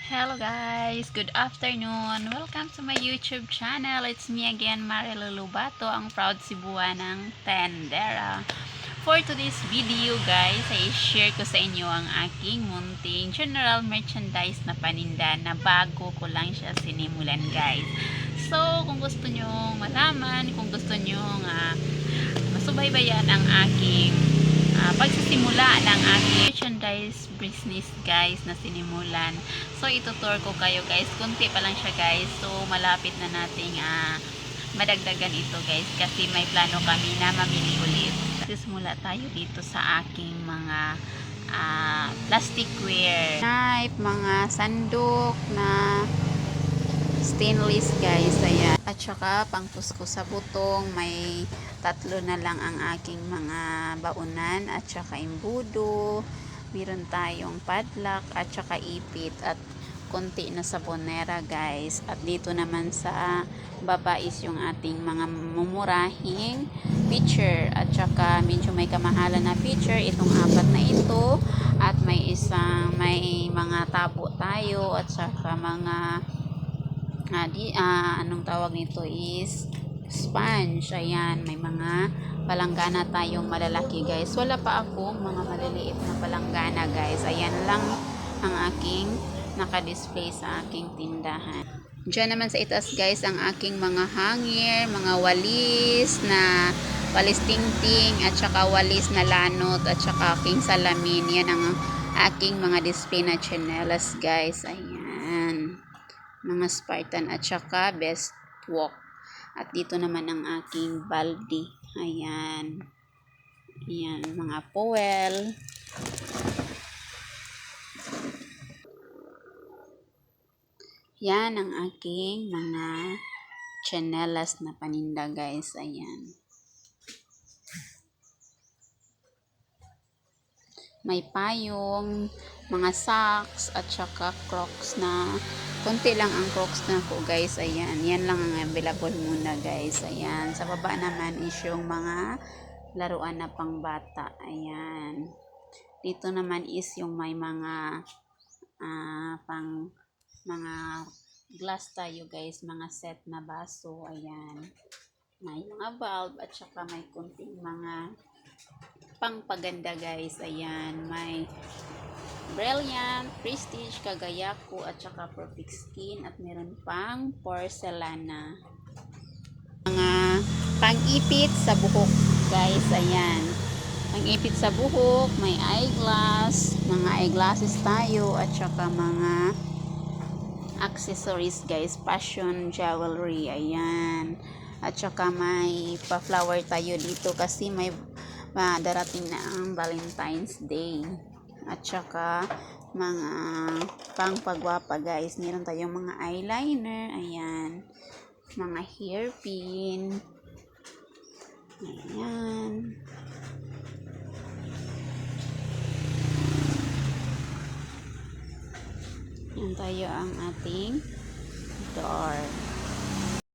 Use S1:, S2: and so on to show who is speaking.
S1: Hello guys! Good afternoon! Welcome to my YouTube channel. It's me again, Marilu Lubato, ang proud Cebuanang tendera. For today's video guys, ay share ko sa inyo ang aking munting general merchandise na paninda na bago ko lang siya sinimulan guys. So, kung gusto nyo malaman, kung gusto nyo masubaybayan ang aking pagsisimula ng aking merchandise business guys na sinimulan. So itutur ko kayo guys, kunti pa lang siya guys. So malapit na nating madagdagan ito guys kasi may plano kami na mamili ulit. Simula tayo dito sa aking mga plasticware, knife, mga sandok na stainless guys, ayan. At saka pangkuskus sa butong, may tatlo na lang ang aking mga baunan at saka imbudo. Meron tayong padlock at saka ipit at konti na sabonera guys. At dito naman sa baba is yung ating mga mumurahing feature at saka medyo may kamahalan na feature, itong apat na ito. At may mga tabo tayo at saka mga anong tawag nito is sponge. Ayan, may mga palanggana tayong malalaki guys. Wala pa akong mga maliliit na palanggana guys. Ayan lang ang aking naka-display sa aking tindahan. Diyan naman sa itaas guys ang aking mga hanger, mga walis na walis tingting at saka walis na lanot at saka aking salamin. Yan ang aking mga display na chanelas guys. Ayan, mga Spartan at saka best walk. At dito naman ang aking balde. Ayan. Ayan, mga powel. Yan ang aking mga chanelas na paninda guys. Ayan. May payong, mga socks at saka crocs na konti lang ang crocs na ko guys. Ayan, yan lang ang available muna guys. Ayan, sa baba naman is yung mga laruan na pang bata. Ayan, dito naman is yung may mga mga glass tayo guys, mga set na baso. Ayan, may mga bulb at saka may kunting mga pangpaganda guys. Ayan, may Brilliant, Prestige, Kagayako at saka Perfect Skin at meron pang porcelana. Mga pang-ipit sa buhok guys. Ayan, pang-ipit sa buhok, may eyeglass, mga eyeglasses tayo at saka mga accessories guys, fashion jewelry. Ayan, at saka may pa-flower tayo dito kasi may darating na ang Valentine's Day. At saka mga pangpagwapa guys, meron tayong mga eyeliner. Ayan, mga hairpin. Ayan, yan tayo ang ating door.